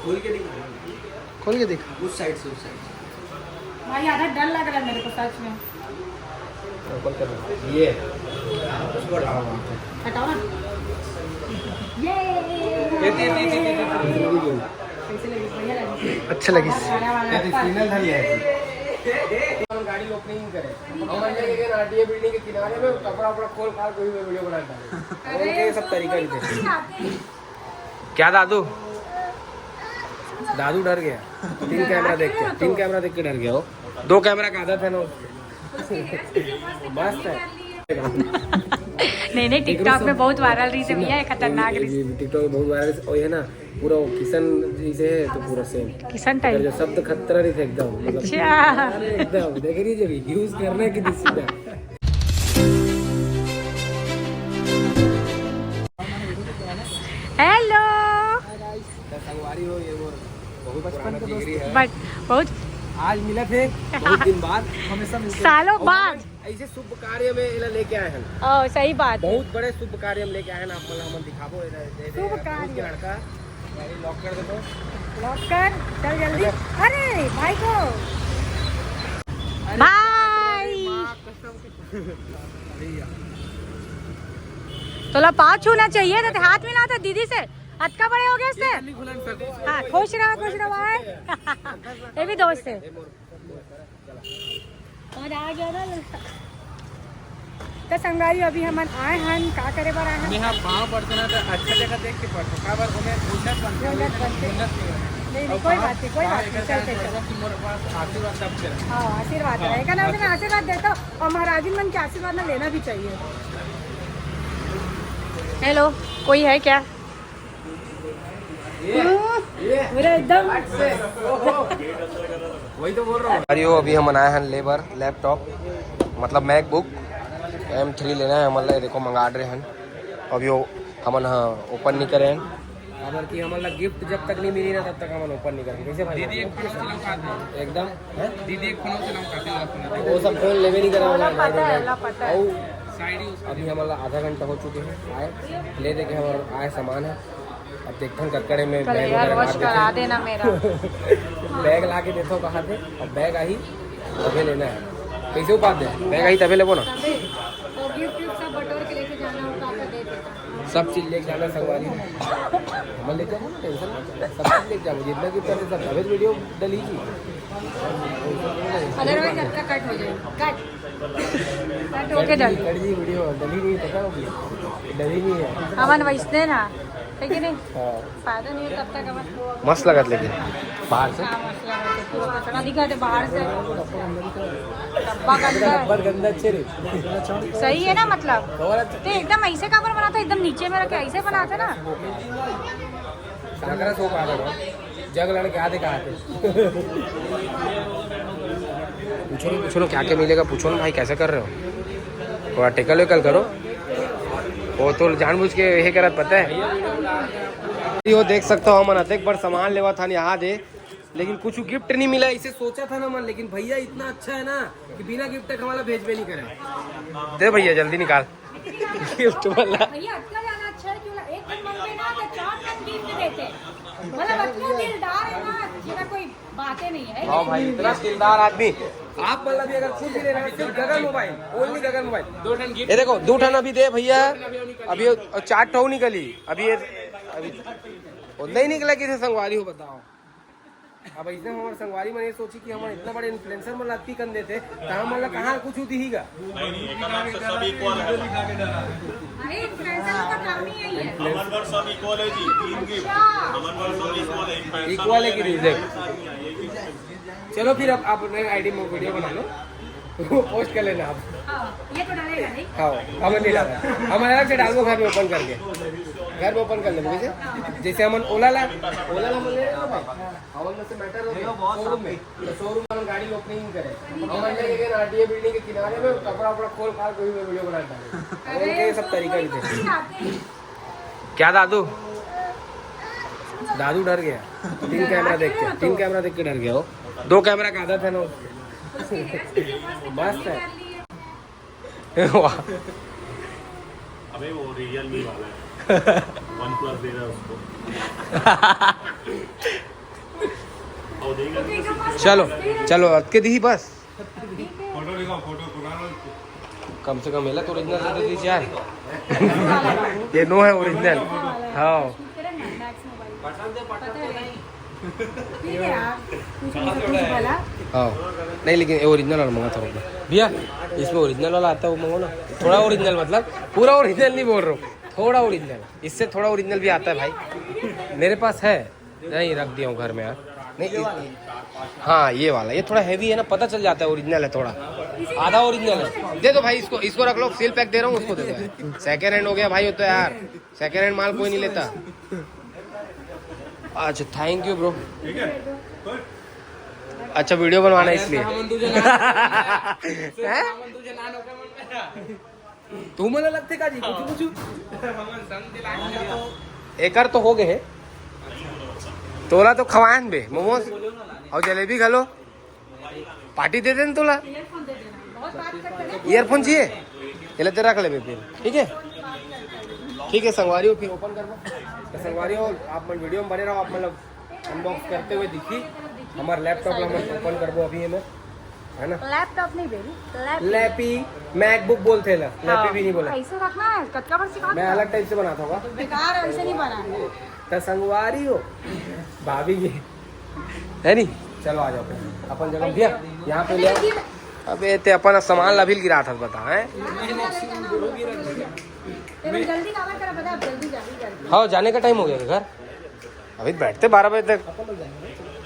खोल के दिखा, खोल के दिख। उस साइड से भाई आधा डर लग रहा है मेरे को सच में। ओपन करना ये उसको हटाओ हटाओ ना। ये कैसी लगी? बढ़िया लगी। अच्छा लगी। सिग्नल धरी है। हम गाड़ी ओपनिंग करे हम के आरटीए बिल्डिंग के किनारे में कपड़ा वपड़ा खोल खाल कोई वीडियो बना डाले। उनके सब तरीका ही थे। क्या दादू? दादू डर गया 3 कैमरा देख के, 3 कैमरा देख के डर गया। वो 2 कैमरा का आदत है ना उसके। मस्त है। नहीं टिकटॉक में बहुत वायरल रही थी भैया, खतरनाक रही। टिकटॉक में बहुत वायरल और है ना पूरा किशन जी से है तो पूरा सेम किशन टाइप जो शब्द खतरा नहीं थे एकदम मतलब एकदम देख रही जब यूज करने की सीधा। हेलो संगवारी हो ये वो बहुत पुराना जिगरी है बट बहुत आज मिले थे बहुत दिन बाद हमेशा सालों बाद ऐसे शुभ कार्य में इला लेके आए हैं। ओ सही बात। बहुत बड़े शुभ कार्य में लेके आए हैं। आप हम दिखाबो शुभ कार्य लड़का लॉक कर दे तो लॉक कर चल जल्दी। अरे भाई को भाई तोला पाँव छूना चाहिए था, हाथ मिला था दीदी से। हाथ का बड़े हो गए इससे। हाँ खुश रहा भाई। ये भी दोस्त है और आ गया ना तो संगारी। अभी हम आए हैं का करे बार आए हैं। यहाँ पाँव पड़ते ना तो अच्छा जगह देख के पड़ते का बार हमें उन्नत बनते नहीं कोई बात नहीं चलते आशीर्वाद सब दे हाँ आशीर्वाद रहेगा ना। मैं आशीर्वाद देता हूँ और महाराजी मन के आशीर्वाद ना लेना भी चाहिए। हेलो कोई है क्या? मेरा एकदम वही तो बोल रहा हूँ। अभी हम आए हैं लेबर लैपटॉप मतलब मैकबुक M3 लेना है हमारा। देखो मंगा रहे हैं अभी वो हम ओपन नहीं करे हैं। अगर कि हमारा गिफ्ट जब तक नहीं मिली ना तब तक हम ओपन नहीं करेंगे। कैसे भाई दीदी एकदम दीदी एक फोन से वो सब फोन लेवे नहीं करे। अभी हमारा आधा घंटा हो चुके हैं आए ले दे के हमारा आए सामान है। अब देखते हैं कटकड़े में बैग करा देना मेरा। बैग ला के देता हूँ कहाँ से। अब बैग आई तभी लेना है। कैसे उपाय दे बैग आई तभी लेबो ना। सब चीज लेके जाना संगवारी हम लेके जाना टेंशन मत। सब चीज लेके जाओ जितना गिफ्ट करते सब तभी वीडियो डलीजी। अदरवाइज आपका कट हो जाएगा। कट होके डल जी वीडियो डली नहीं पता होगी डली नहीं है। अमन वैसने ना ठीक है नहीं फायदा नहीं है तब तक अमन मस्त लगा लेकिन बाहर से पूरा कचरा दिखा दे बाहर से। डब्बा गंदा अच्छे रे सही है ना मतलब तो एकदम ऐसे काबर बनाता एकदम नीचे में रखे ऐसे बनाते ना। सागरा सो पा रहा जग लड़के आधे कहा थे। पूछो ना क्या क्या मिलेगा पूछो ना भाई कैसे कर रहे हो। थोड़ा टेकल वेकल करो। वो तो जानबूझ के यही करत पता है। वो देख सकते हो हम एक बार सामान लेवा था यहाँ दे लेकिन कुछ गिफ्ट नहीं मिला। इसे सोचा था ना मन लेकिन भैया इतना अच्छा है ना कि बिना गिफ्ट तक हमारा भेज भी नहीं करे। दे भैया जल्दी निकाल गिफ्ट वाला। भैया इतना ज्यादा अच्छा है क्यों एक दिन मन पे ना तो 4 दिन गिफ्ट देते मतलब इतना दिलदार है ना जेना कोई बातें नहीं है। हाँ भाई इतना दिलदार आदमी आप मतलब अगर खुद भी ले रहे हैं सिर्फ गगन मोबाइल ओनली गगन मोबाइल 2 टन गिफ्ट। ये देखो 2 टन अभी दे भैया। अभी 4 टन निकली अभी उतना ही निकला किसी संगवारी हो बताओ। अब ऐसे हमारे संगवारी में ये सोची कि हम इतना बड़े इन्फ्लुएंसर में लाती कर देते तो हम मतलब कहाँ कुछ होती ही इक्वल है कि चलो फिर अब आप अपने आईडी में वीडियो बना लो पोस्ट कर लेना आप। ये तो डालेगा नहीं। हाँ हमें नहीं डाला हम अलग से डालो घर में ओपन करके घर में ओपन कर लेंगे जैसे हम ओला ला से मैटर शोरूम में शोरूम में गाड़ी ओपनिंग करे हम आरटीए बिल्डिंग के किनारे में कपड़ा वपड़ा खोल खाल कोई वीडियो बना डाले। उनके सब तरीका ही थे। क्या दादू दादू डर गया 3 कैमरा देख के 3 कैमरा देख के डर गया। वो 2 कैमरा का आदत है ना मस्त है। अबे वो रियलमी वाला है OnePlus दे रहा है उसको। चलो चलो के दी बस फोटो दिखाओ फोटो पुराना कम से कम तो ओरिजिनल दे दीजिए यार ये नो है ओरिजिनल हाँ हाँ नहीं लेकिन ओरिजिनल वाला मंगा था भैया इसमें ओरिजिनल वाला आता है वो मंगो ना थोड़ा ओरिजिनल मतलब पूरा ओरिजिनल नहीं बोल रहा हूँ थोड़ा ओरिजिनल इससे थोड़ा ओरिजिनल भी आता है भाई मेरे पास है नहीं रख दिया हूँ घर में यार नहीं हाँ ये वाला ये थोड़ा हैवी है ना पता चल जाता है ओरिजिनल है थोड़ा आधा ओरिजिनल है दे दो भाई इसको रख लो सील पैक दे रहा हूँ उसको दे दो सेकेंड हैंड हो गया भाई होता है यार सेकेंड हैंड माल कोई नहीं लेता अच्छा थैंक यू ब्रो ठीक है अच्छा वीडियो बनवाना है इसलिए तू मला लगते का जी एक तो हो गए तोला तो खवान बे मोमोज और जलेबी खा लो पार्टी दे देना तोला ईयरफोन चाहिए चले तो रख ले बे फिर ठीक है संगवारी हो फिर ओपन कर दो संगवारी हो आप वीडियो में बने रहो आप मतलब अनबॉक्स करते हुए दिखी हमारे लैपटॉप हम ओपन कर दो अभी हमें है ना लैपटॉप नहीं बेबी लैपी मैकबुक बोलते हैं लैपी भी नहीं बोला ऐसे रखना है कच्चा पर सिखा मैं अलग टाइप से बनाता होगा बेकार ऐसे नहीं बना तो संगवारी हो भाभी की है नहीं चलो आ जाओ अपन जगह भैया यहाँ पे ले आओ अबे ते अपन सामान लभिल गिरा था बता है जल्दी काला करा बता जल्दी जल्दी हाँ जाने का टाइम हो गया घर अभी बैठते 12 बजे तक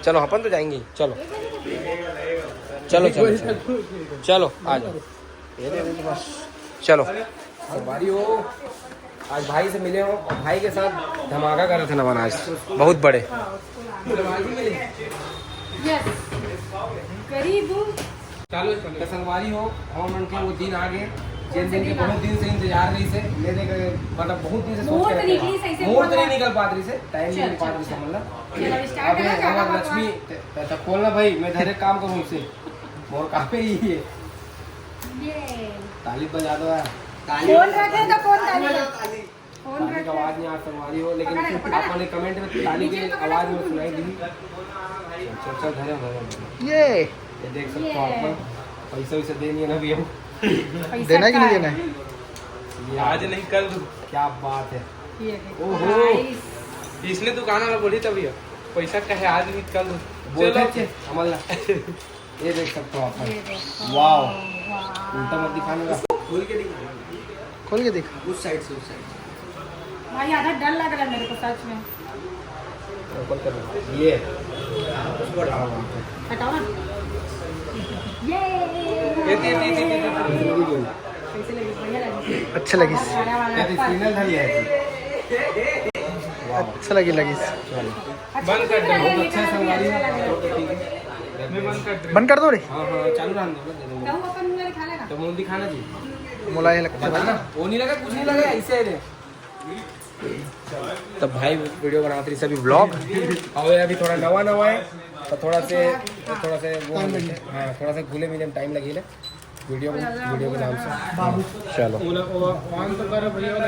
चलो अपन तो जाएंगे चलो चलो चलो चलो चलो आ जाओ ये दे दे बस चलो संगवारी हो आज भाई से मिले हो और भाई के साथ धमाका कर रहे थे नवान आज बहुत बड़े चलो संगवारी हो हम के वो दिन आ गए जिन दिन के बहुत दिन से इंतजार रही से लेने के मतलब बहुत दिन से सोच के रखे मोर नहीं निकल पात रही से टाइम नहीं पात रही से मतलब अब हमार लक्ष्मी तब खोलना भाई मैं धैर्य काम करूँ इससे मोर काफे ही है ताली बजा दो यार फोन रखे तो कौन ताली फोन ताली की आवाज नहीं आ संगवारी हो लेकिन आपने कमेंट में ताली की आवाज में सुनाई दी चल धैर्य ये देख सकते हो आप पैसा वैसे देनी है ना भी हम देना है कि नहीं देना है आज नहीं कल क्या बात है ओहो इसने दुकान वाला बोली तभी पैसा कहे आज नहीं कल बोलते अमल ये देख सकते हो आप वाओ उल्टा मत दिखाने का खोल के देख उस साइड से भाई आधा डर लग रहा है मेरे को सच में ओपन कर ये हटाओ ना ये ये कैसे लगी बढ़िया लगी अच्छा लगी बड़ा वाला सिग्नल धरी है अच्छा लगी बंद कर दो अच्छा संगवारी मैं बंद कर दो रे हाँ हाँ चालू रहने दो कहूं अपन मुझे खा लेगा तो मुंह दिखाना जी मोला ये लगता है ना वो नहीं लगा कुछ नहीं लगा ऐसे है तब भाई वीडियो बनाते रही सभी ब्लॉग और अभी थोड़ा नवा है तो थोड़ा से वो हाँ थोड़ा सा घुले मिले टाइम लगेगा वीडियो के नाम से चलो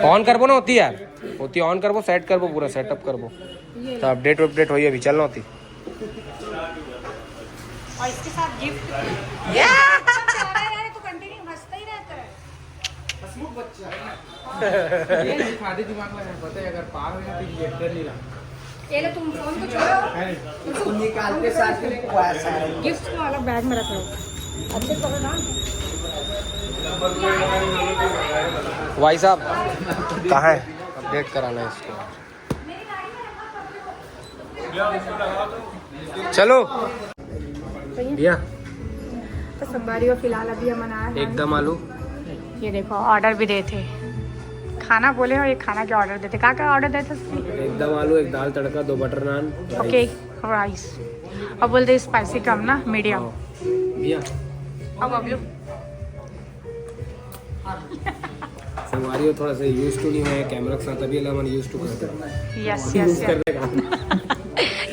ऑन करबो ना होती यार होती ऑन करबो सेट करबो पूरा सेटअप करबो तो अपडेट होई अभी चलना होती और इसके साथ गिफ्ट तो कंटिन्यू हंसता ही रहता है खादी दिमाग लगा पता है अगर पार होगा तो ये डर नहीं रहा ये लो तुम फोन को छोड़ो निकाल के साथ में गिफ्ट को अलग बैग में रख लो अच्छे करो ना भाई साहब कहाँ है अपडेट कराना है इसको चलो भैया तो संभारी को फिलहाल अभी हम बनाया है एकदम आलू ये देखो ऑर्डर भी दे थे खाना बोले हो ये खाना के ऑर्डर देते क्या ऑर्डर देते एकदम आलू एक दाल तड़का 2 बटर नान ओके राइस और बोलते स्पाइसी कम ना मीडियम भैया अब बबलू संगवारी हो थोड़ा सा यूज टू नहीं है कैमरा के साथ अभी हम यूज टू करते हैं यस यस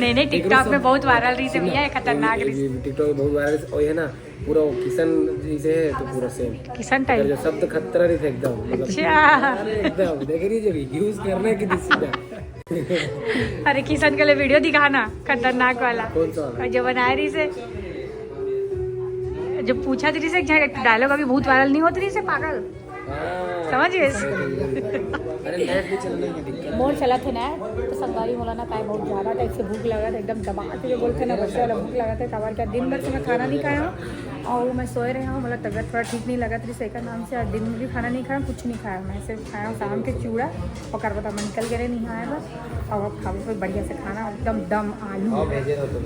नहीं टिकटॉक में बहुत वायरल रही थी भैया खतरनाक रही टिकटॉक में बहुत वायरल और है ना पूरा किशन जी से है तो पूरा सेम किशन जो टाइप शब्द खतरा नहीं था एकदम मतलब अच्छा एकदम देख रही जब यूज करने की सीधा अरे किशन के लिए वीडियो दिखाना खतरनाक वाला कौन सा वाला? और जो बनाए रही से जब पूछा दीदी से एक डायलॉग अभी बहुत वायरल नहीं होती दीदी से पागल समझिए अरे नेट भी चलने की दिक्कत मोर चला थे ना तो संगारी मौलाना काय बहुत ज़्यादा था इससे भूख लगा था एकदम दबाते हुए बोलते ना बच्चे वाला भूख लगा था कबार क्या दिन भर से मैं खाना नहीं खाया हूँ और मैं सोए रहा हूँ मतलब तबियत थोड़ा ठीक नहीं लगा था इसे का नाम से और दिन में भी खाना नहीं खाया कुछ नहीं खाया मैं सिर्फ खाया हूँ शाम के चूड़ा और कर बता मैं निकल गए नहीं आया बस और अब खाओ बढ़िया से खाना एकदम दम आलू भेजे हो तो